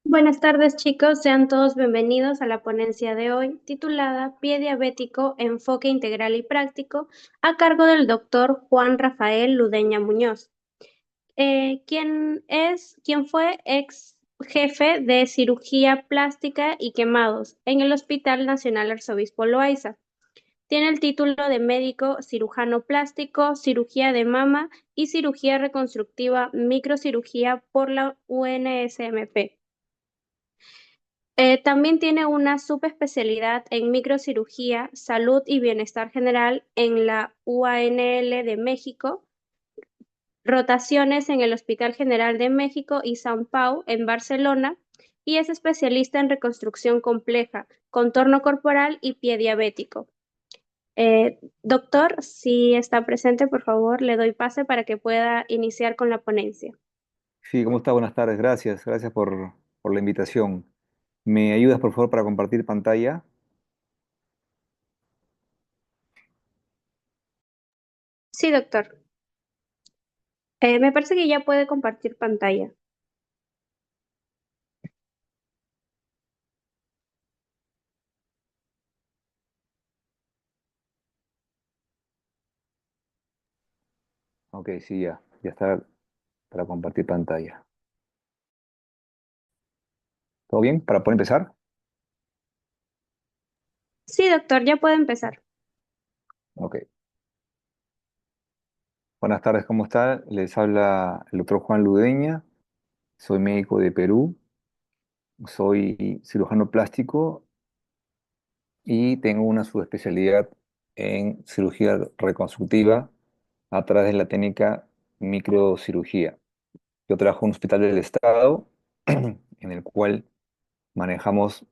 Buenas tardes, chicos. Sean todos bienvenidos a la ponencia de hoy, titulada Pie diabético, enfoque integral y práctico, a cargo del doctor Juan Rafael Ludeña Muñoz, quien fue ex jefe de cirugía plástica y quemados en el Hospital Nacional Arzobispo Loaiza. Tiene el título de médico cirujano plástico, cirugía de mama y cirugía reconstructiva microcirugía por la UNSMP. También tiene una subespecialidad en microcirugía, salud y bienestar general en la UANL de México, rotaciones en el Hospital General de México y San Pau en Barcelona, y es especialista en reconstrucción compleja, contorno corporal y pie diabético. Doctor, si está presente, por favor, le doy pase para que pueda iniciar con la ponencia. Sí, ¿cómo está? Buenas tardes. Gracias por la invitación. ¿Me ayudas, por favor, para compartir pantalla? Sí, doctor. Me parece que ya puede compartir pantalla. Ok, sí, ya está para compartir pantalla. ¿Todo bien? ¿Para poder empezar? Sí, doctor, ya puede empezar. Ok. Buenas tardes, ¿cómo está? Les habla el doctor Juan Ludeña. Soy médico de Perú. Soy cirujano plástico y tengo una subespecialidad en cirugía reconstructiva a través de la técnica microcirugía. Yo trabajo en un hospital del estado en el cual manejamos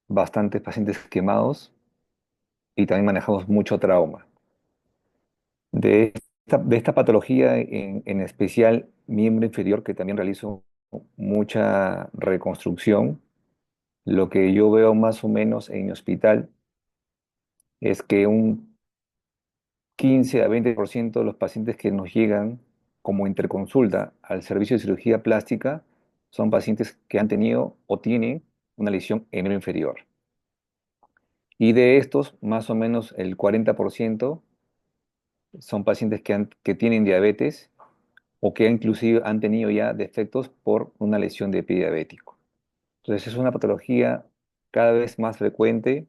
bastantes pacientes quemados y también manejamos mucho trauma. De esta patología, en especial miembro inferior, que también realizo mucha reconstrucción, lo que yo veo más o menos en mi hospital es que un 15 a 20% de los pacientes que nos llegan como interconsulta al servicio de cirugía plástica son pacientes que han tenido o tienen una lesión en miembro inferior. Y de estos, más o menos el 40% son pacientes que tienen diabetes o que inclusive han tenido ya defectos por una lesión de pie diabético. Entonces es una patología cada vez más frecuente,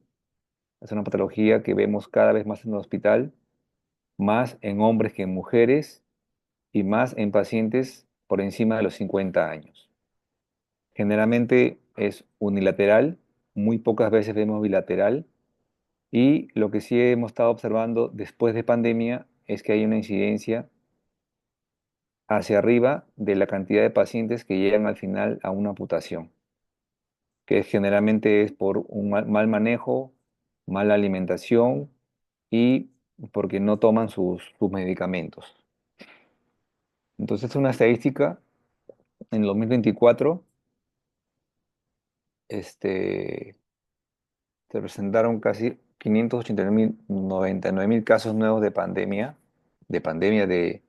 es una patología que vemos cada vez más en el hospital, más en hombres que en mujeres y más en pacientes por encima de los 50 años. Generalmente es unilateral, muy pocas veces vemos bilateral. Y lo que sí hemos estado observando después de pandemia es que hay una incidencia hacia arriba de la cantidad de pacientes que llegan al final a una amputación, que generalmente es por un mal manejo, mala alimentación y porque no toman sus medicamentos. Entonces, una estadística, en 2024 este, se presentaron casi 589.000 casos nuevos de pandemia de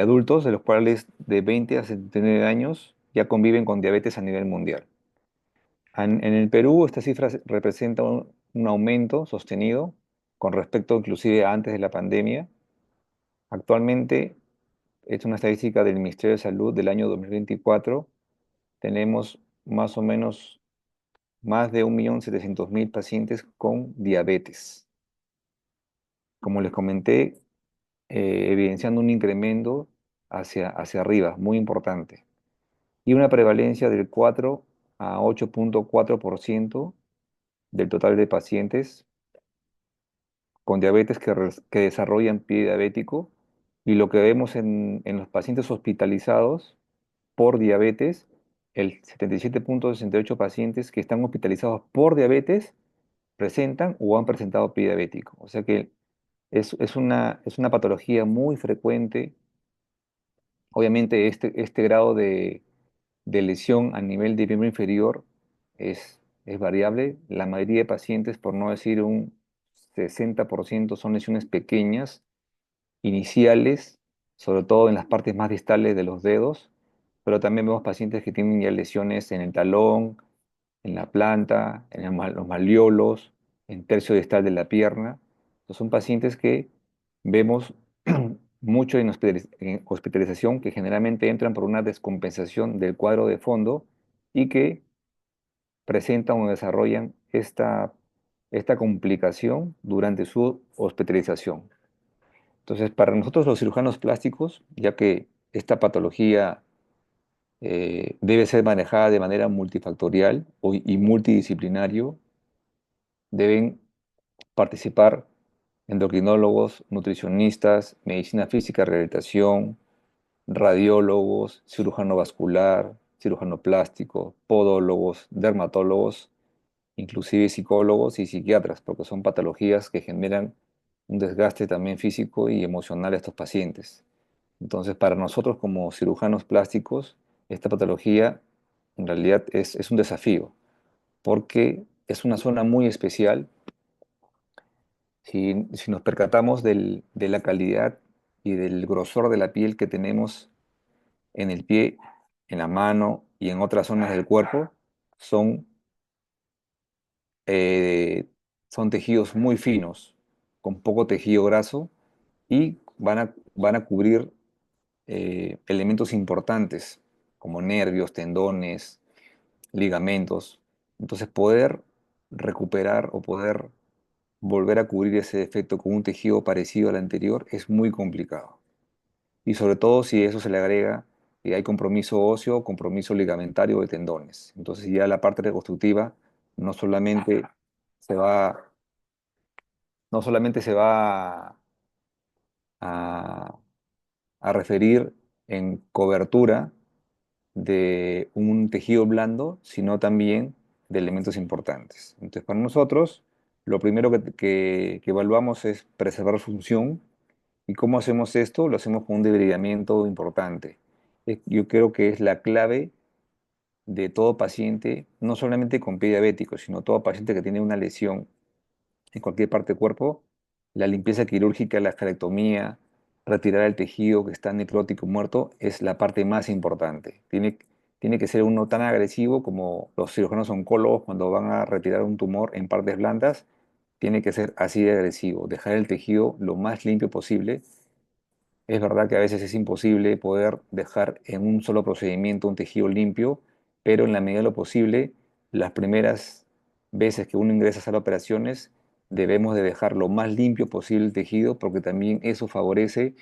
adultos, de los cuales de 20 a 79 años ya conviven con diabetes a nivel mundial. En el Perú, esta cifra representa un aumento sostenido con respecto inclusive a antes de la pandemia. Actualmente, es una estadística del Ministerio de Salud del año 2024, tenemos más o menos más de 1.700.000 pacientes con diabetes. Como les comenté, evidenciando un incremento hacia arriba, muy importante, y una prevalencia del 4 a 8.4% del total de pacientes con diabetes que desarrollan pie diabético. Y lo que vemos en los pacientes hospitalizados por diabetes, el 77.68 pacientes que están hospitalizados por diabetes presentan o han presentado pie diabético. O sea que es una patología muy frecuente. Obviamente este grado de lesión a nivel de miembro inferior es variable. La mayoría de pacientes, por no decir un 60%, son lesiones pequeñas, iniciales, sobre todo en las partes más distales de los dedos, pero también vemos pacientes que tienen ya lesiones en el talón, en la planta, en los malleolos, en tercio distal de la pierna. Entonces, son pacientes que vemos mucho en hospitalización, que generalmente entran por una descompensación del cuadro de fondo y que presentan o desarrollan esta complicación durante su hospitalización. Entonces, para nosotros los cirujanos plásticos, ya que esta patología debe ser manejada de manera multifactorial y multidisciplinario, deben participar endocrinólogos, nutricionistas, medicina física, rehabilitación, radiólogos, cirujano vascular, cirujano plástico, podólogos, dermatólogos, inclusive psicólogos y psiquiatras, porque son patologías que generan un desgaste también físico y emocional a estos pacientes. Entonces, para nosotros como cirujanos plásticos, esta patología en realidad es un desafío, porque es una zona muy especial. Si nos percatamos de la calidad y del grosor de la piel que tenemos en el pie, en la mano y en otras zonas del cuerpo, son, eh, son tejidos muy finos, con poco tejido graso y van a cubrir elementos importantes como nervios, tendones, ligamentos. Entonces poder recuperar o poder volver a cubrir ese defecto con un tejido parecido al anterior es muy complicado. Y sobre todo si eso se le agrega que hay compromiso óseo, compromiso ligamentario de tendones. Entonces ya la parte reconstructiva no solamente se va, no solamente se va a, a referir en cobertura de un tejido blando, sino también de elementos importantes. Entonces, para nosotros, lo primero que evaluamos es preservar función. ¿Y cómo hacemos esto? Lo hacemos con un debridamiento importante. Yo creo que es la clave de todo paciente, no solamente con pie diabético, sino todo paciente que tiene una lesión en cualquier parte del cuerpo, la limpieza quirúrgica, la esterectomía, retirar el tejido que está necrótico muerto es la parte más importante. Tiene que ser uno tan agresivo como los cirujanos oncólogos cuando van a retirar un tumor en partes blandas, tiene que ser así de agresivo, dejar el tejido lo más limpio posible. Es verdad que a veces es imposible poder dejar en un solo procedimiento un tejido limpio, pero en la medida de lo posible, las primeras veces que uno ingresa a sala de operaciones, debemos de dejar lo más limpio posible el tejido, porque también eso favorece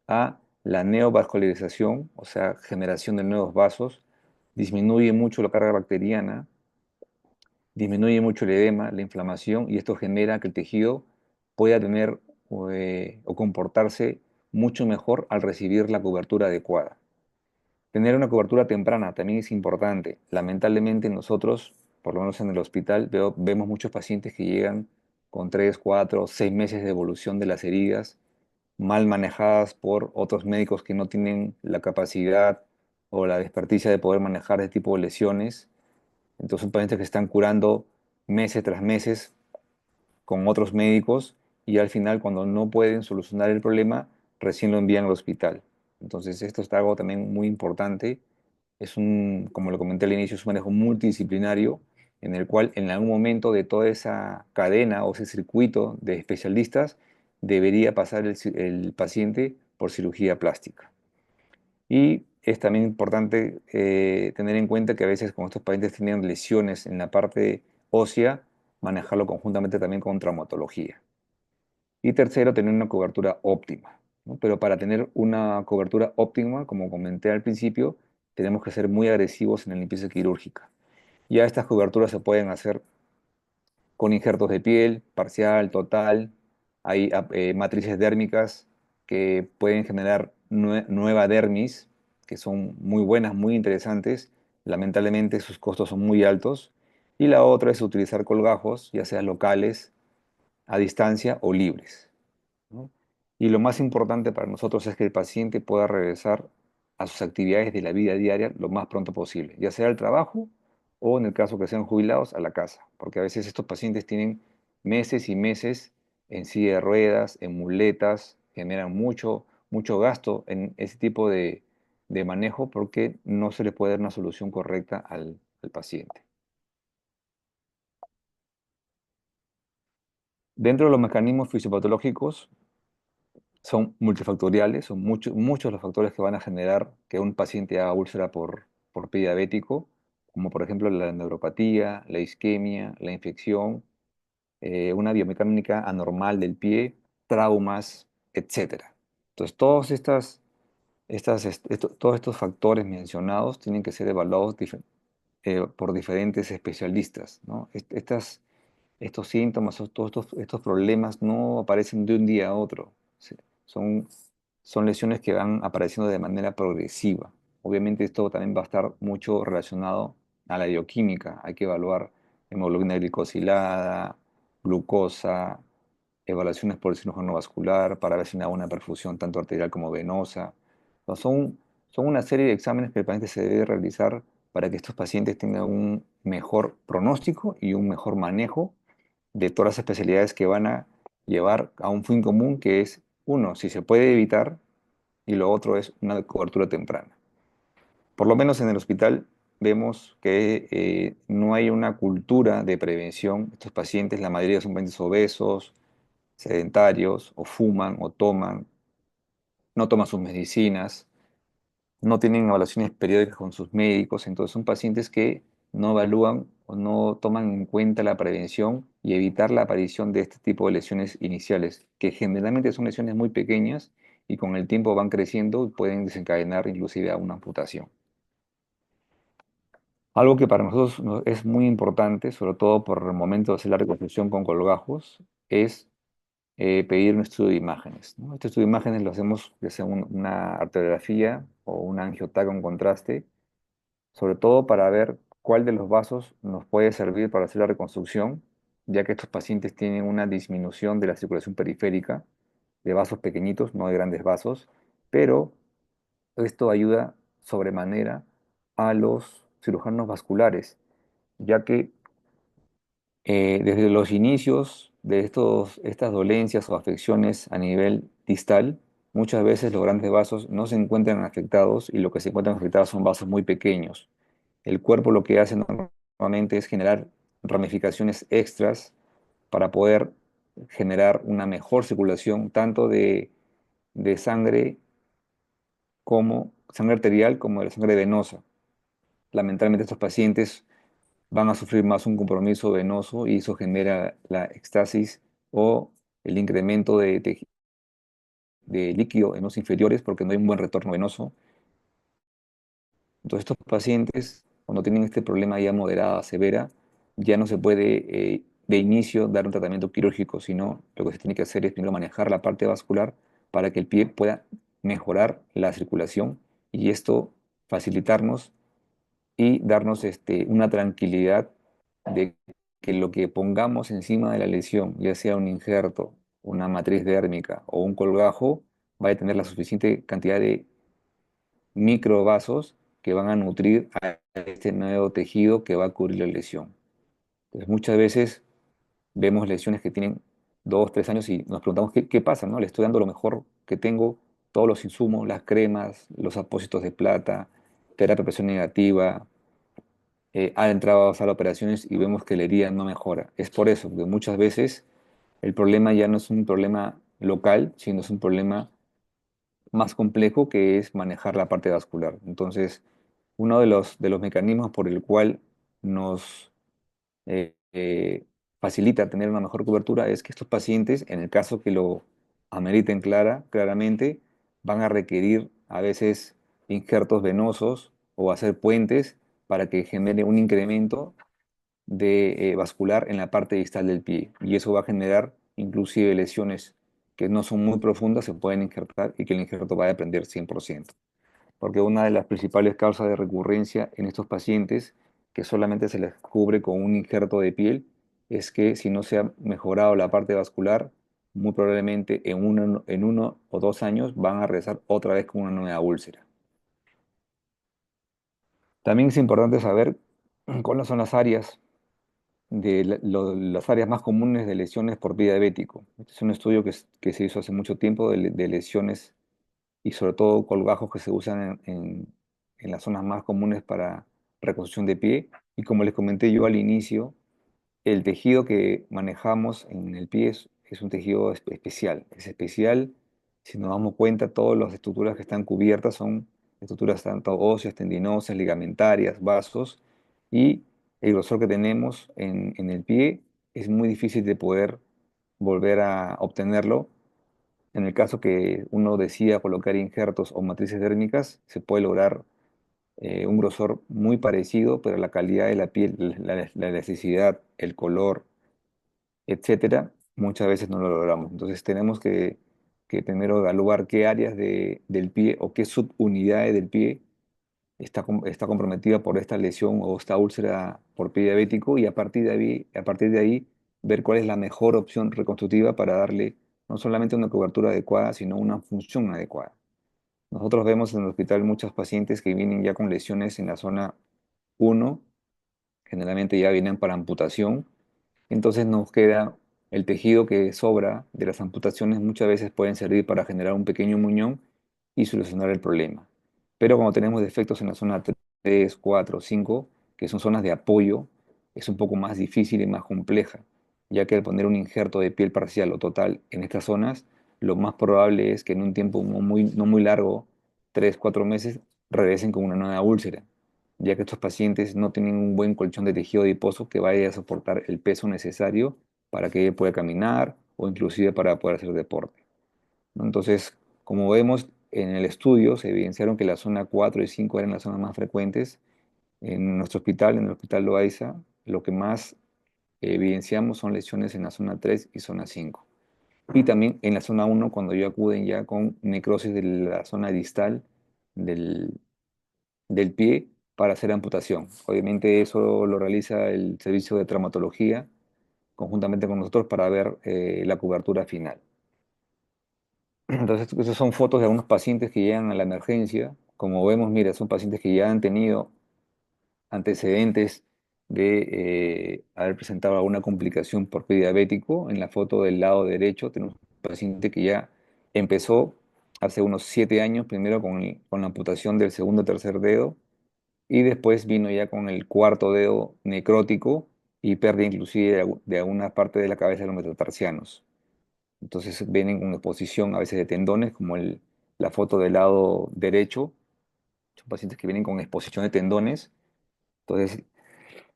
a la neovascularización, o sea, generación de nuevos vasos, disminuye mucho la carga bacteriana, disminuye mucho el edema, la inflamación, y esto genera que el tejido pueda tener o comportarse mucho mejor al recibir la cobertura adecuada. Tener una cobertura temprana también es importante. Lamentablemente nosotros, por lo menos en el hospital, vemos muchos pacientes que llegan con 3, 4, 6 meses de evolución de las heridas, mal manejadas por otros médicos que no tienen la capacidad o la experticia de poder manejar este tipo de lesiones. Entonces son pacientes que están curando meses tras meses con otros médicos y al final cuando no pueden solucionar el problema, recién lo envían al hospital. Entonces esto es algo también muy importante. Como lo comenté al inicio, es un manejo multidisciplinario en el cual en algún momento de toda esa cadena o ese circuito de especialistas debería pasar el paciente por cirugía plástica. Y es también importante tener en cuenta que a veces cuando estos pacientes tienen lesiones en la parte ósea, manejarlo conjuntamente también con traumatología. Y tercero, tener una cobertura óptima, ¿no? Pero para tener una cobertura óptima, como comenté al principio, tenemos que ser muy agresivos en la limpieza quirúrgica. Ya estas coberturas se pueden hacer con injertos de piel, parcial, total. Hay matrices dérmicas que pueden generar nueva dermis, que son muy buenas, muy interesantes. Lamentablemente sus costos son muy altos. Y la otra es utilizar colgajos, ya sea locales, a distancia o libres, ¿no? Y lo más importante para nosotros es que el paciente pueda regresar a sus actividades de la vida diaria lo más pronto posible, ya sea al trabajo o en el caso que sean jubilados, a la casa, porque a veces estos pacientes tienen meses y meses en silla de ruedas, en muletas, generan mucho gasto en ese tipo de manejo porque no se le puede dar una solución correcta al paciente. Dentro de los mecanismos fisiopatológicos son multifactoriales, son muchos los factores que van a generar que un paciente haga úlcera por pie diabético, como por ejemplo la neuropatía, la isquemia, la infección, una biomecánica anormal del pie, traumas, etcétera. Entonces, todos estos factores mencionados tienen que ser evaluados por diferentes especialistas, ¿no? Estos síntomas, estos problemas no aparecen de un día a otro. Sí. Son, son lesiones que van apareciendo de manera progresiva. Obviamente esto también va a estar mucho relacionado a la bioquímica. Hay que evaluar hemoglobina glicosilada, glucosa, evaluaciones por el cirujano vascular para ver si hay una perfusión tanto arterial como venosa. No, son una serie de exámenes que el paciente se debe realizar para que estos pacientes tengan un mejor pronóstico y un mejor manejo de todas las especialidades que van a llevar a un fin común que es, uno, si se puede evitar, y lo otro es una cobertura temprana. Por lo menos en el hospital vemos que no hay una cultura de prevención. Estos pacientes, la mayoría son pacientes obesos, sedentarios, o fuman, o toman, no toman sus medicinas, no tienen evaluaciones periódicas con sus médicos, entonces son pacientes que no evalúan o no toman en cuenta la prevención y evitar la aparición de este tipo de lesiones iniciales, que generalmente son lesiones muy pequeñas y con el tiempo van creciendo y pueden desencadenar inclusive a una amputación. Algo que para nosotros es muy importante, sobre todo por el momento de hacer la reconstrucción con colgajos, es pedir un estudio de imágenes, ¿no? Este estudio de imágenes lo hacemos ya sea una arteriografía o una angiotaca con contraste, sobre todo para ver cuál de los vasos nos puede servir para hacer la reconstrucción, ya que estos pacientes tienen una disminución de la circulación periférica, de vasos pequeñitos, no de grandes vasos, pero esto ayuda sobremanera a los cirujanos vasculares, ya que desde los inicios de estas dolencias o afecciones a nivel distal, muchas veces los grandes vasos no se encuentran afectados y lo que se encuentran afectados son vasos muy pequeños. El cuerpo lo que hace normalmente es generar ramificaciones extras para poder generar una mejor circulación tanto de sangre como sangre arterial como de la sangre venosa. Lamentablemente estos pacientes van a sufrir más un compromiso venoso y eso genera la éxtasis o el incremento de líquido en los inferiores porque no hay un buen retorno venoso. Entonces estos pacientes, cuando tienen este problema ya moderada, severa, ya no se puede de inicio dar un tratamiento quirúrgico, sino lo que se tiene que hacer es primero manejar la parte vascular para que el pie pueda mejorar la circulación y esto facilitarnos y darnos una tranquilidad de que lo que pongamos encima de la lesión, ya sea un injerto, una matriz dérmica o un colgajo, va a tener la suficiente cantidad de microvasos que van a nutrir a este nuevo tejido que va a cubrir la lesión. Entonces, muchas veces vemos lesiones que tienen 2, 3 años y nos preguntamos qué pasa, ¿no? Le estoy dando lo mejor que tengo, todos los insumos, las cremas, los apósitos de plata, terapia de presión negativa, ha entrado a sala de operaciones y vemos que la herida no mejora. Es por eso, porque muchas veces el problema ya no es un problema local, sino es un problema más complejo que es manejar la parte vascular. Entonces, uno de los mecanismos por el cual nos facilita tener una mejor cobertura es que estos pacientes, en el caso que lo ameriten claramente, van a requerir a veces injertos venosos o hacer puentes para que genere un incremento de vascular en la parte distal del pie. Y eso va a generar inclusive lesiones que no son muy profundas, se pueden injertar y que el injerto va a depender 100%. Porque una de las principales causas de recurrencia en estos pacientes, que solamente se les cubre con un injerto de piel, es que si no se ha mejorado la parte vascular, muy probablemente en 1 o 2 años van a regresar otra vez con una nueva úlcera. También es importante saber cuáles son las áreas las áreas más comunes de lesiones por pie diabético. Este es un estudio que se hizo hace mucho tiempo de lesiones y sobre todo colgajos que se usan en las zonas más comunes para reconstrucción de pie. Y como les comenté yo al inicio, el tejido que manejamos en el pie es un tejido especial. Es especial, si nos damos cuenta, todas las estructuras que están cubiertas son estructuras tanto óseas, tendinosas, ligamentarias, vasos, y el grosor que tenemos en el pie es muy difícil de poder volver a obtenerlo. En el caso que uno decida colocar injertos o matrices dérmicas, se puede lograr un grosor muy parecido, pero la calidad de la piel, la elasticidad, el color, etcétera, muchas veces no lo logramos. Entonces tenemos que primero evaluar qué áreas del pie o qué subunidades del pie está comprometida por esta lesión o esta úlcera por pie diabético, y a partir de ahí ver cuál es la mejor opción reconstructiva para darle no solamente una cobertura adecuada, sino una función adecuada. Nosotros vemos en el hospital muchos pacientes que vienen ya con lesiones en la zona 1, generalmente ya vienen para amputación. Entonces nos queda el tejido que sobra de las amputaciones, muchas veces pueden servir para generar un pequeño muñón y solucionar el problema. Pero cuando tenemos defectos en la zona 3, 4, 5, que son zonas de apoyo, es un poco más difícil y más compleja, ya que al poner un injerto de piel parcial o total en estas zonas, lo más probable es que en un tiempo no muy largo, 3, 4 meses, regresen con una nueva úlcera, ya que estos pacientes no tienen un buen colchón de tejido adiposo que vaya a soportar el peso necesario para que pueda caminar o inclusive para poder hacer deporte, ¿no? Entonces, como vemos en el estudio, se evidenciaron que la zona 4 y 5 eran las zonas más frecuentes. En nuestro hospital, en el Hospital Loaiza, lo que más evidenciamos son lesiones en la zona 3 y zona 5. Y también en la zona 1, cuando ya acuden ya con necrosis de la zona distal del, del pie para hacer amputación. Obviamente eso lo realiza el servicio de traumatología conjuntamente con nosotros para ver la cobertura final. Entonces, esas son fotos de algunos pacientes que llegan a la emergencia. Como vemos, mira, son pacientes que ya han tenido antecedentes de haber presentado alguna complicación por pie diabético. En la foto del lado derecho tenemos un paciente que ya empezó hace unos 7 años, primero con la amputación del segundo o tercer dedo, y después vino ya con el cuarto dedo necrótico y pérdida inclusive de alguna parte de la cabeza de los metatarsianos. Entonces vienen con exposición a veces de tendones, como la foto del lado derecho. Son pacientes que vienen con exposición de tendones. Entonces,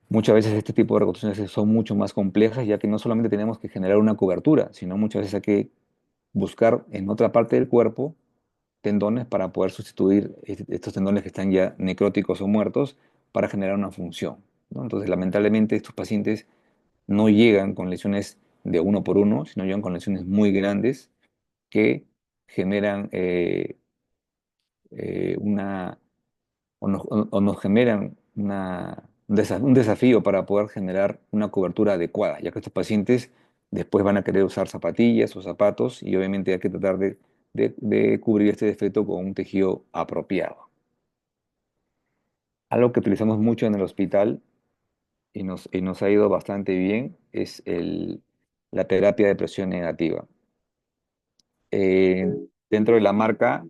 muchas veces este tipo de reconstrucciones son mucho más complejas, ya que no solamente tenemos que generar una cobertura, sino muchas veces hay que buscar en otra parte del cuerpo tendones para poder sustituir estos tendones que están ya necróticos o muertos para generar una función, ¿no? Entonces, lamentablemente, estos pacientes no llegan con lesiones de uno por uno, sino llegan con lesiones muy grandes que generan una o nos generan un desafío para poder generar una cobertura adecuada, ya que estos pacientes después van a querer usar zapatillas o zapatos y obviamente hay que tratar de cubrir este defecto con un tejido apropiado. Algo que utilizamos mucho en el hospital y nos ha ido bastante bien es la terapia de presión negativa. Dentro de la marca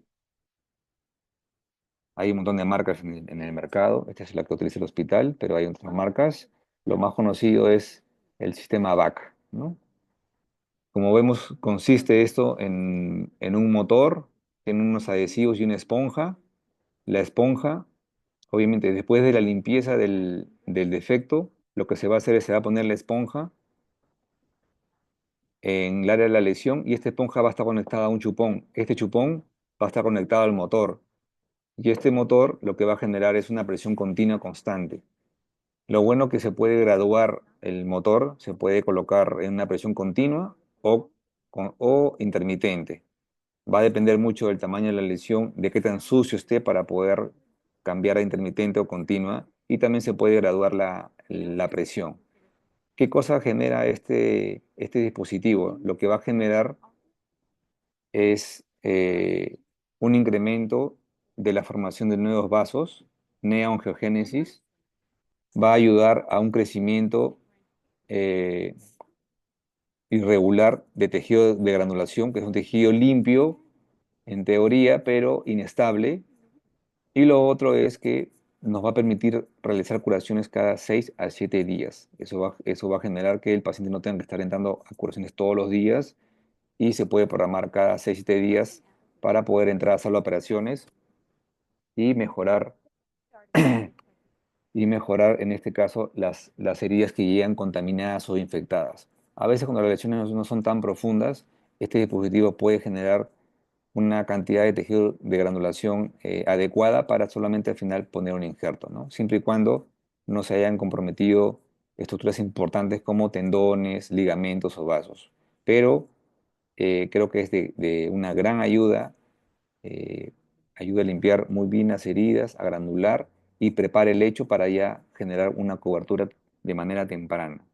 hay un montón de marcas en el mercado. Esta es la que utiliza el hospital, pero hay otras marcas. Lo más conocido es el sistema VAC, ¿no? Como vemos, consiste esto en un motor, tiene unos adhesivos y una esponja. La esponja, obviamente, después de la limpieza del defecto, lo que se va a hacer es se va a poner la esponja en el área de la lesión y esta esponja va a estar conectada a un chupón. Este chupón va a estar conectado al motor y este motor lo que va a generar es una presión continua constante. Lo bueno que se puede graduar el motor, se puede colocar en una presión continua o intermitente. Va a depender mucho del tamaño de la lesión, de qué tan sucio esté para poder cambiar a intermitente o continua, y también se puede graduar la presión. ¿Qué cosa genera este dispositivo? Lo que va a generar es un incremento de la formación de nuevos vasos, neoangiogénesis, va a ayudar a un crecimiento eh, irregular de tejido de granulación, que es un tejido limpio en teoría, pero inestable. Y lo otro es que nos va a permitir realizar curaciones cada 6 a 7 días. Eso va a generar que el paciente no tenga que estar entrando a curaciones todos los días y se puede programar cada 6 7 días para poder entrar a sala de operaciones y mejorar, y mejorar en este caso las heridas que llegan contaminadas o infectadas. A veces cuando las lesiones no son tan profundas, este dispositivo puede generar una cantidad de tejido de granulación adecuada para solamente al final poner un injerto, ¿no? Siempre y cuando no se hayan comprometido estructuras importantes como tendones, ligamentos o vasos. Pero creo que es de una gran ayuda, eh, ayuda a limpiar muy bien las heridas, a granular y prepara el lecho para ya generar una cobertura de manera temprana.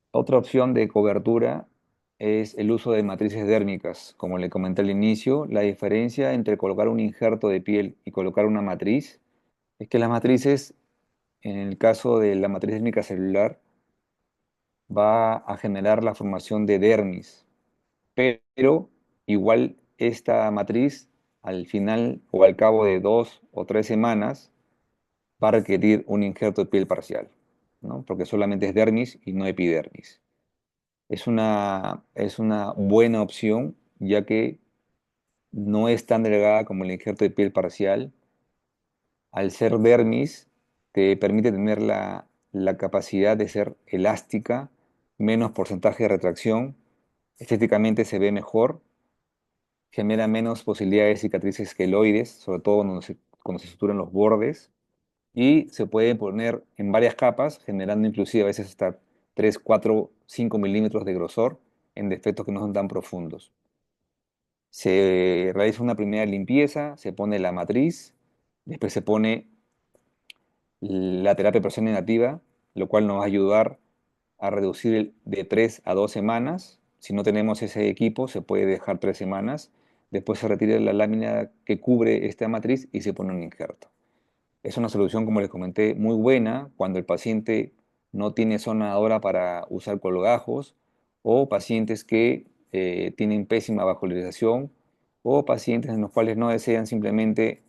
Otra opción de cobertura es el uso de matrices dérmicas. Como le comenté al inicio, la diferencia entre colocar un injerto de piel y colocar una matriz es que las matrices, en el caso de la matriz dérmica celular, va a generar la formación de dermis, pero igual esta matriz al final o al cabo de 2 o 3 semanas va a requerir un injerto de piel parcial, ¿no? Porque solamente es dermis y no epidermis. Es una buena opción, ya que no es tan delgada como el injerto de piel parcial. Al ser dermis, te permite tener la capacidad de ser elástica, menos porcentaje de retracción, estéticamente se ve mejor, genera menos posibilidades de cicatrices queloides, sobre todo cuando se suturan los bordes, y se puede poner en varias capas, generando inclusive a veces hasta 3 4 5 milímetros de grosor en defectos que no son tan profundos. Se realiza una primera limpieza, se pone la matriz, después se pone la terapia de presión negativa, lo cual nos va a ayudar a reducir de 3 a 2 semanas. Si no tenemos ese equipo, se puede dejar 3 semanas. Después se retira la lámina que cubre esta matriz y se pone un injerto. Es una solución, como les comenté, muy buena cuando el paciente no tiene zona ahora para usar colgajos o pacientes que tienen pésima vascularización o pacientes en los cuales no desean simplemente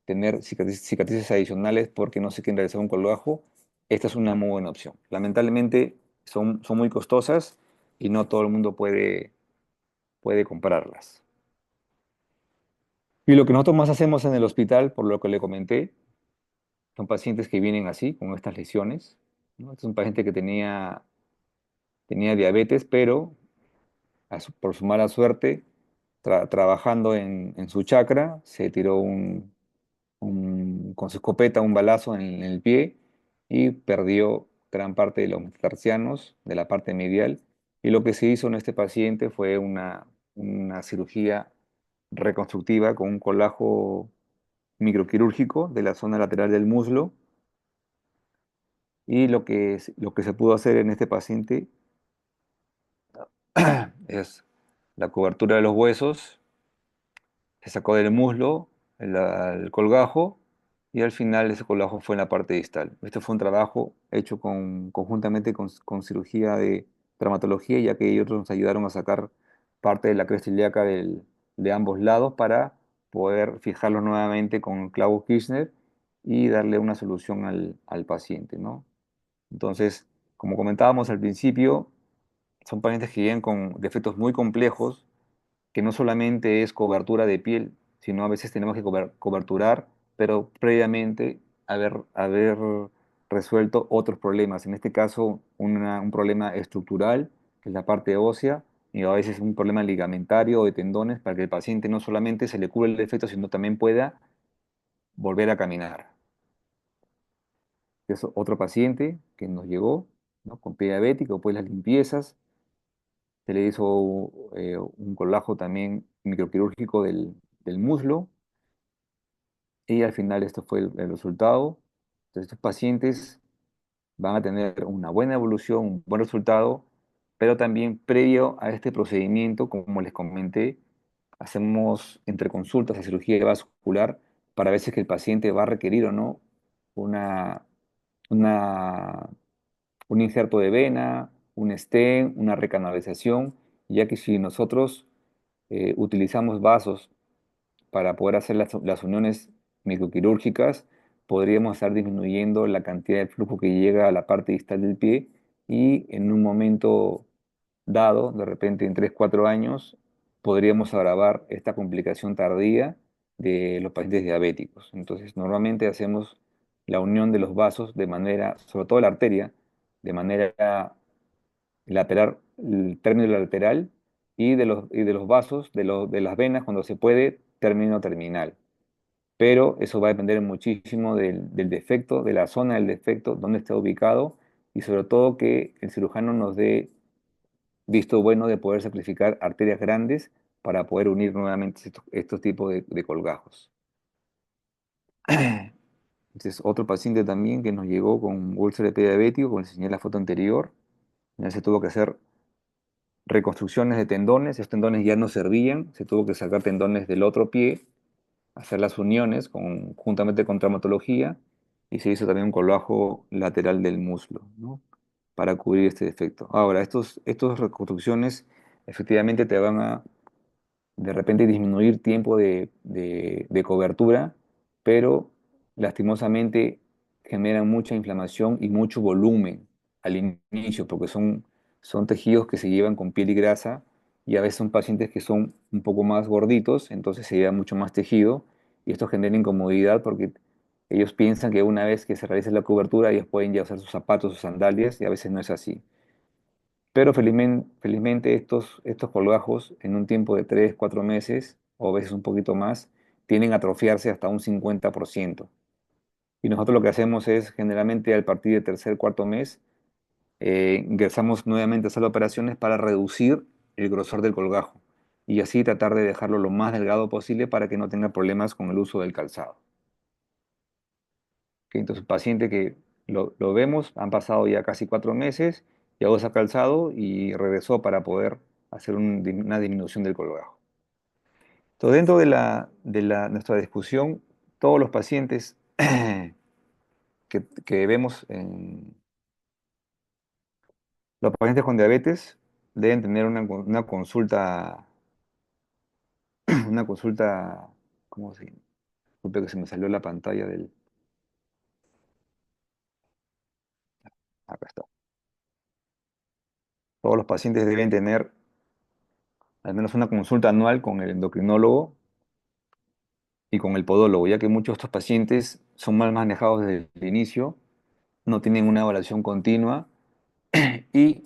tener cicatrices adicionales porque no se quieren realizar un colgajo. Esta es una muy buena opción. Lamentablemente son muy costosas y no todo el mundo puede comprarlas. Y lo que nosotros más hacemos en el hospital, por lo que le comenté, son pacientes que vienen así, con estas lesiones, ¿no? Este es un paciente que tenía diabetes, pero por su mala suerte, trabajando en su chakra, se tiró con su escopeta un balazo en el pie y perdió gran parte de los metatarsianos, de la parte medial. Y lo que se hizo en este paciente fue una cirugía reconstructiva con un colajo microquirúrgico de la zona lateral del muslo. Y lo que se pudo hacer en este paciente es la cobertura de los huesos, se sacó del muslo el colgajo y al final ese colgajo fue en la parte distal. Este fue un trabajo hecho conjuntamente con cirugía de traumatología, ya que ellos nos ayudaron a sacar parte de la cresta ilíaca de ambos lados para poder fijarlos nuevamente con clavos Kirchner y darle una solución al paciente, ¿no? Entonces, como comentábamos al principio, son pacientes que llegan con defectos muy complejos, que no solamente es cobertura de piel, sino a veces tenemos que coberturar, pero previamente haber resuelto otros problemas. En este caso, un problema estructural, que es la parte ósea, y a veces un problema ligamentario o de tendones, para que el paciente no solamente se le cure el defecto, sino también pueda volver a caminar. Es otro paciente que nos llegó, ¿no? Con pie diabético, pues las limpiezas, se le hizo un colajo también microquirúrgico del muslo y al final esto fue el resultado. Entonces, estos pacientes van a tener una buena evolución, un buen resultado, pero también previo a este procedimiento, como les comenté, hacemos entre consultas de cirugía vascular para ver si es que el paciente va a requerir o no una, una un injerto de vena, un stent, una recanalización, ya que si nosotros utilizamos vasos para poder hacer las uniones microquirúrgicas, podríamos estar disminuyendo la cantidad de flujo que llega a la parte distal del pie y en un momento dado, de repente en 3 4 años, podríamos agravar esta complicación tardía de los pacientes diabéticos. Entonces, normalmente hacemos la unión de los vasos de manera, sobre todo la arteria, de manera lateral, el término lateral, y de los vasos, de las venas, cuando se puede, término terminal. Pero eso va a depender muchísimo del defecto, de la zona del defecto, dónde está ubicado, y sobre todo que el cirujano nos dé visto bueno de poder sacrificar arterias grandes para poder unir nuevamente estos tipos de colgajos. Entonces, otro paciente también que nos llegó con úlcera de pie diabético, como les enseñé en la foto anterior, ya se tuvo que hacer reconstrucciones de tendones, esos tendones ya no servían, se tuvo que sacar tendones del otro pie, hacer las uniones juntamente con traumatología, y se hizo también un colgajo lateral del muslo, ¿no? Para cubrir este defecto. Ahora, estos reconstrucciones efectivamente te van a de repente disminuir tiempo de cobertura, pero lastimosamente generan mucha inflamación y mucho volumen al inicio, porque son tejidos que se llevan con piel y grasa, y a veces son pacientes que son un poco más gorditos, entonces se lleva mucho más tejido, y esto genera incomodidad porque ellos piensan que una vez que se realiza la cobertura, ellos pueden ya usar sus zapatos, sus sandalias, y a veces no es así. Pero felizmente estos colgajos en un tiempo de 3 4 meses o a veces un poquito más, tienden a atrofiarse hasta un 50%. Y nosotros lo que hacemos es generalmente al partir del tercer, cuarto mes, ingresamos nuevamente a sala de operaciones para reducir el grosor del colgajo y así tratar de dejarlo lo más delgado posible para que no tenga problemas con el uso del calzado. ¿Ok? Entonces, paciente que lo vemos, han pasado ya casi 4 meses, ya usa calzado y regresó para poder hacer una disminución del colgajo. Entonces, dentro de nuestra discusión, todos los pacientes que vemos los pacientes con diabetes deben tener una consulta, una consulta, ¿cómo se llama? Disculpe que se me salió la pantalla del... Acá está. Todos los pacientes deben tener al menos una consulta anual con el endocrinólogo y con el podólogo, ya que muchos de estos pacientes son mal manejados desde el inicio, no tienen una evaluación continua y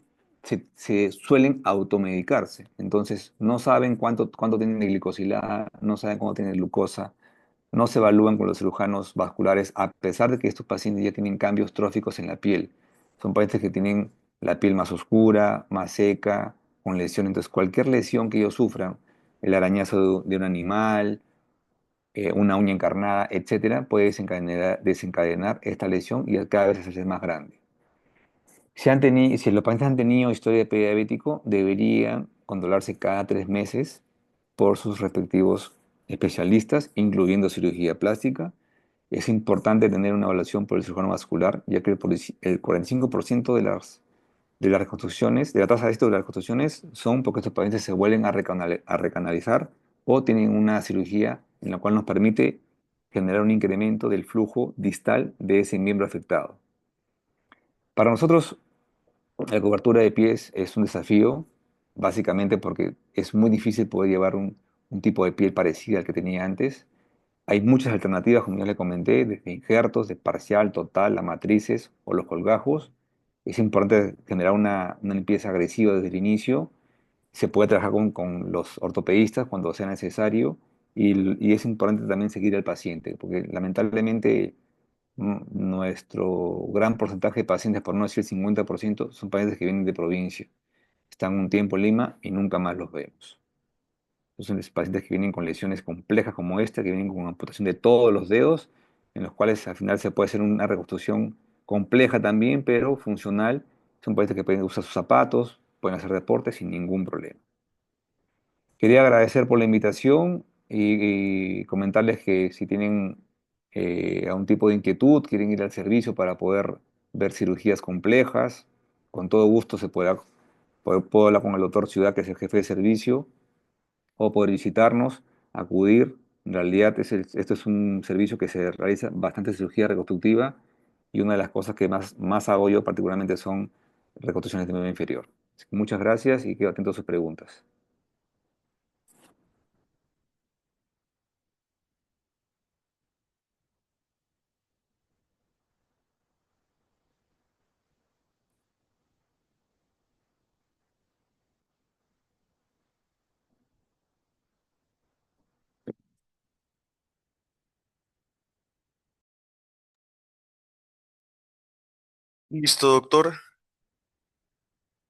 se suelen automedicarse. Entonces, no saben cuánto tienen de glicosilada, no saben cuánto tienen de glucosa, no se evalúan con los cirujanos vasculares, a pesar de que estos pacientes ya tienen cambios tróficos en la piel. Son pacientes que tienen la piel más oscura, más seca, con lesión. Entonces, cualquier lesión que ellos sufran, el arañazo de un animal, una uña encarnada, etcétera, puede desencadenar esta lesión y cada vez se hace más grande. Si los pacientes han tenido historia de prediabético, deberían controlarse cada 3 meses por sus respectivos especialistas, incluyendo cirugía plástica. Es importante tener una evaluación por el cirujano vascular, ya que el 45% de las reconstrucciones, de la tasa de éxito de las reconstrucciones, son porque estos pacientes se vuelven a recanalizar o tienen una cirugía en la cual nos permite generar un incremento del flujo distal de ese miembro afectado. Para nosotros, la cobertura de pies es un desafío, básicamente porque es muy difícil poder llevar un tipo de piel parecida al que tenía antes. Hay muchas alternativas, como ya le comenté, desde injertos, de parcial, total, a matrices o los colgajos. Es importante generar una limpieza agresiva desde el inicio. Se puede trabajar con los ortopedistas cuando sea necesario y es importante también seguir al paciente, porque lamentablemente nuestro gran porcentaje de pacientes, por no decir el 50%, son pacientes que vienen de provincia. Están un tiempo en Lima y nunca más los vemos. Son pacientes que vienen con lesiones complejas como esta, que vienen con amputación de todos los dedos, en los cuales al final se puede hacer una reconstrucción compleja también, pero funcional. Son pacientes que pueden usar sus zapatos, pueden hacer deporte sin ningún problema. Quería agradecer por la invitación y comentarles que si tienen algún tipo de inquietud, quieren ir al servicio para poder ver cirugías complejas, con todo gusto puedo hablar con el doctor Ciudad, que es el jefe de servicio, o poder visitarnos, acudir. En realidad, esto es un servicio que se realiza bastante cirugía reconstructiva y una de las cosas que más hago yo particularmente son reconstrucciones de miembro inferior. Así que muchas gracias y quedo atento a sus preguntas. Listo, doctor.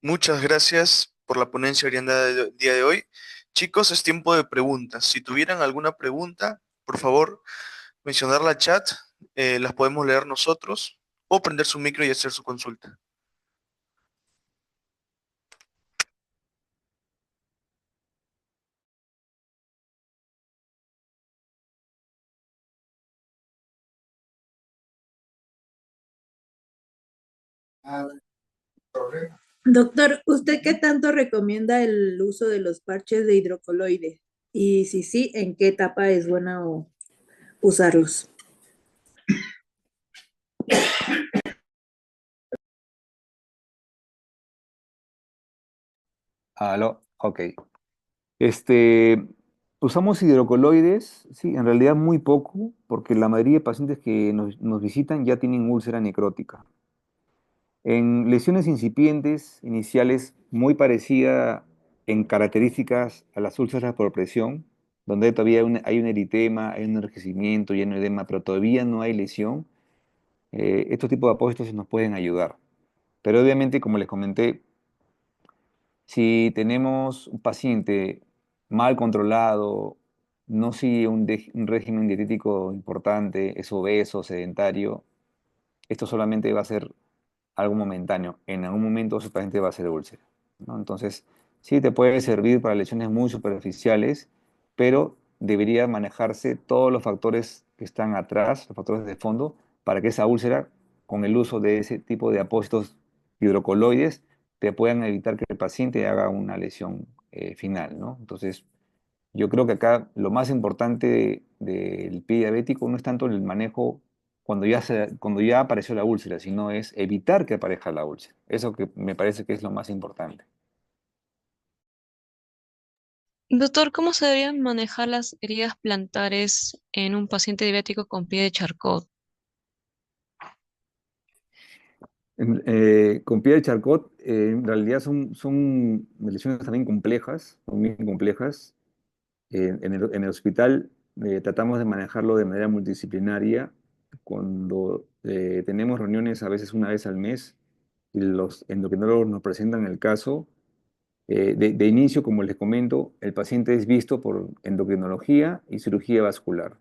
Muchas gracias por la ponencia orientada del día de hoy. Chicos, es tiempo de preguntas. Si tuvieran alguna pregunta, por favor, mencionarla al chat. Las podemos leer nosotros o prender su micro y hacer su consulta. Doctor, ¿usted qué tanto recomienda el uso de los parches de hidrocoloide? Y si sí, ¿en qué etapa es bueno usarlos? Aló, ok. Este, usamos hidrocoloides, sí, en realidad muy poco, porque la mayoría de pacientes que nos visitan ya tienen úlcera necrótica. En lesiones incipientes, iniciales, muy parecida en características a las úlceras por presión, donde todavía hay un eritema, hay un enrojecimiento y un edema, pero todavía no hay lesión, estos tipos de apósitos nos pueden ayudar. Pero obviamente, como les comenté, si tenemos un paciente mal controlado, no sigue un régimen dietético importante, es obeso, sedentario, esto solamente va a ser algo momentáneo. En algún momento su paciente va a ser úlcera, ¿no? Entonces, sí te puede servir para lesiones muy superficiales, pero debería manejarse todos los factores que están atrás, los factores de fondo, para que esa úlcera, con el uso de ese tipo de apósitos hidrocoloides, te puedan evitar que el paciente haga una lesión final, ¿no? Entonces, yo creo que acá lo más importante del pie diabético no es tanto el manejo cuando ya apareció la úlcera, sino es evitar que aparezca la úlcera. Eso que me parece que es lo más importante. Doctor, ¿cómo se deberían manejar las heridas plantares en un paciente diabético con pie de Charcot? Con pie de Charcot, en realidad son lesiones también complejas, son bien complejas. En el hospital tratamos de manejarlo de manera multidisciplinaria. Cuando tenemos reuniones a veces una vez al mes y los endocrinólogos nos presentan el caso, de inicio, como les comento, el paciente es visto por endocrinología y cirugía vascular.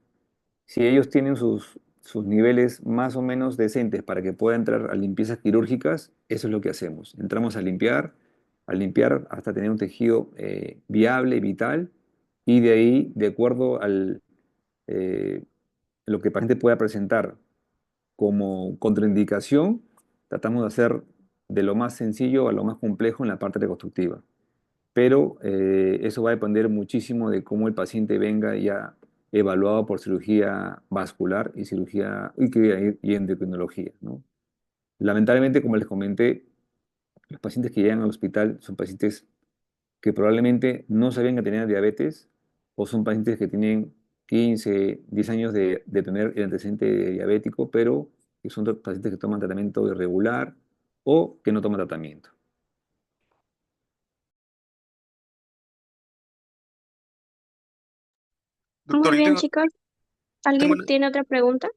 Si ellos tienen sus niveles más o menos decentes para que pueda entrar a limpiezas quirúrgicas, eso es lo que hacemos. Entramos a limpiar hasta tener un tejido viable, vital, y de ahí, de acuerdo al lo que el paciente pueda presentar como contraindicación, tratamos de hacer de lo más sencillo a lo más complejo en la parte reconstructiva. Pero eso va a depender muchísimo de cómo el paciente venga ya evaluado por cirugía vascular y y endocrinología, ¿no? Lamentablemente, como les comenté, los pacientes que llegan al hospital son pacientes que probablemente no sabían que tenían diabetes o son pacientes que tienen 15, 10 años de tener el antecedente diabético, pero que son pacientes que toman tratamiento irregular o que no toman tratamiento. Muy Doctor, yo bien, tengo, chicos. tengo ¿Alguien tiene otra pregunta?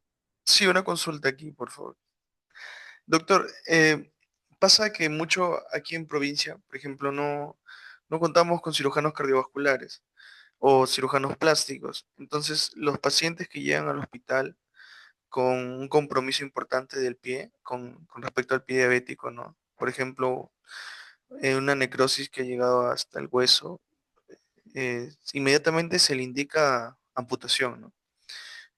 sí, una consulta aquí, por favor. Doctor, pasa que mucho aquí en provincia, por ejemplo, no contamos con cirujanos cardiovasculares o cirujanos plásticos. Entonces, los pacientes que llegan al hospital con un compromiso importante del pie, con respecto al pie diabético, ¿no? Por ejemplo, una necrosis que ha llegado hasta el hueso, inmediatamente se le indica amputación, ¿no?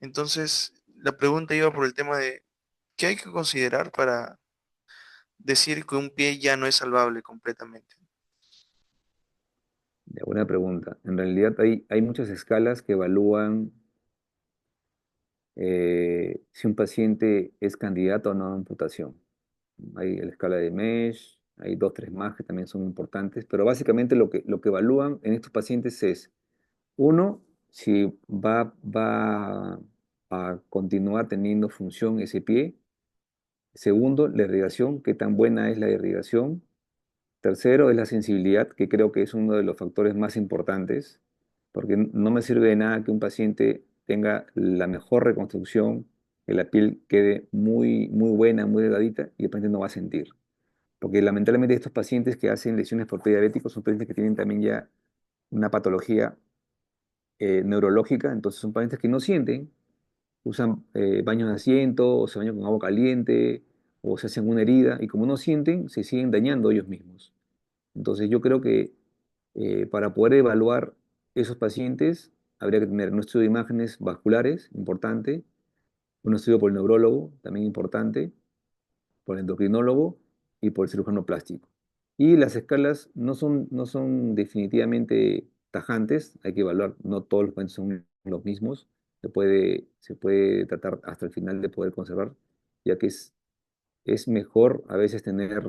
Entonces, la pregunta iba por el tema de qué hay que considerar decir que un pie ya no es salvable completamente? Ya, buena pregunta. En realidad hay muchas escalas que evalúan si un paciente es candidato o no a amputación. Hay la escala de Mesh, hay dos, tres más que también son importantes, pero básicamente lo que evalúan en estos pacientes es, uno, si va a continuar teniendo función ese pie. Segundo, la irrigación, qué tan buena es la irrigación. Tercero, es la sensibilidad, que creo que es uno de los factores más importantes, porque no me sirve de nada que un paciente tenga la mejor reconstrucción, que la piel quede muy, muy buena, muy delgadita, y el paciente no va a sentir. Porque lamentablemente estos pacientes que hacen lesiones por pie diabético son pacientes que tienen también ya una patología neurológica, entonces son pacientes que no sienten, usan baños de asiento, o se bañan con agua caliente, o se hacen una herida, y como no sienten, se siguen dañando ellos mismos. Entonces yo creo que para poder evaluar esos pacientes habría que tener un estudio de imágenes vasculares, importante, un estudio por el neurólogo, también importante, por el endocrinólogo y por el cirujano plástico. Y las escalas no son definitivamente tajantes, hay que evaluar, no todos los pacientes son los mismos, se puede tratar hasta el final de poder conservar, ya que es mejor a veces tener,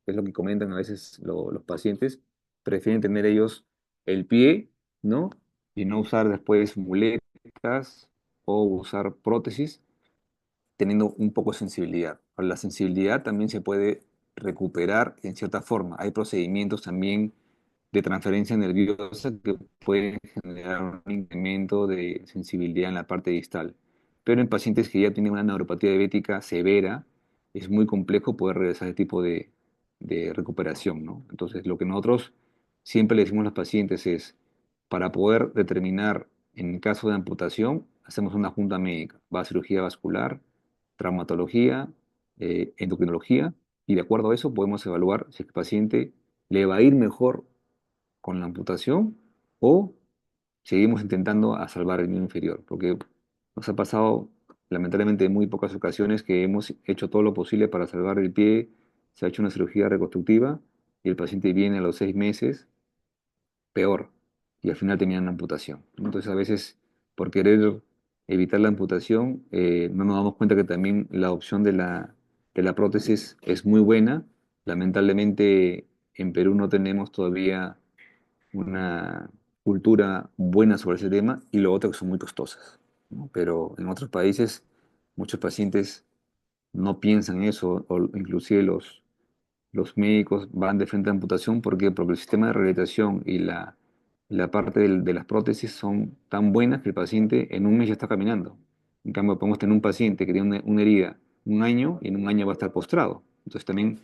es lo que comentan a veces los pacientes, prefieren tener ellos el pie, ¿no? Y no usar después muletas o usar prótesis, teniendo un poco de sensibilidad. Ahora, la sensibilidad también se puede recuperar en cierta forma. Hay procedimientos también de transferencia nerviosa que pueden generar un incremento de sensibilidad en la parte distal. Pero en pacientes que ya tienen una neuropatía diabética severa, es muy complejo poder realizar ese tipo de recuperación, ¿no? Entonces, lo que nosotros siempre le decimos a los pacientes es, para poder determinar en el caso de amputación, hacemos una junta médica, va a cirugía vascular, traumatología, endocrinología, y de acuerdo a eso podemos evaluar si el paciente le va a ir mejor con la amputación o seguimos intentando a salvar el miembro inferior, porque nos ha pasado lamentablemente en muy pocas ocasiones que hemos hecho todo lo posible para salvar el pie, se ha hecho una cirugía reconstructiva y el paciente viene a los 6 meses peor y al final termina una amputación. Entonces a veces por querer evitar la amputación no nos damos cuenta que también la opción de la prótesis es muy buena. Lamentablemente en Perú no tenemos todavía una cultura buena sobre ese tema y lo otro que son muy costosas, ¿no? Pero en otros países muchos pacientes no piensan eso o inclusive los médicos van de frente a amputación. ¿Por qué? Porque el sistema de rehabilitación y la parte de las prótesis son tan buenas que el paciente en un mes ya está caminando. En cambio, podemos tener un paciente que tiene una herida un año y en un año va a estar postrado. Entonces también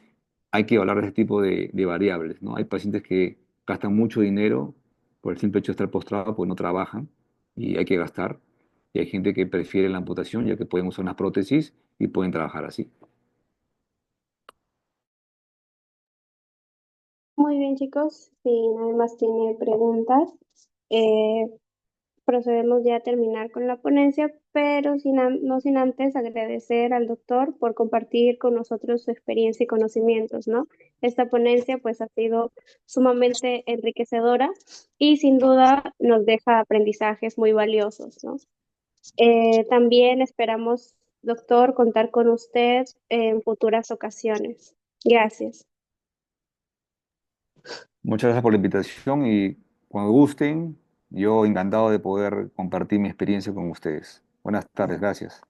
hay que evaluar ese tipo de variables, ¿no? Hay pacientes que gastan mucho dinero por el simple hecho de estar postrado porque no trabajan y hay que gastar. Y hay gente que prefiere la amputación ya que pueden usar unas prótesis y pueden trabajar así. Muy bien, chicos. Si nadie más tiene preguntas, eh, procedemos ya a terminar con la ponencia, pero no sin antes agradecer al doctor por compartir con nosotros su experiencia y conocimientos, ¿no? Esta ponencia pues ha sido sumamente enriquecedora y sin duda nos deja aprendizajes muy valiosos, ¿no? También esperamos, doctor, contar con usted en futuras ocasiones. Gracias. Muchas gracias por la invitación y cuando gusten, yo encantado de poder compartir mi experiencia con ustedes. Buenas tardes, gracias.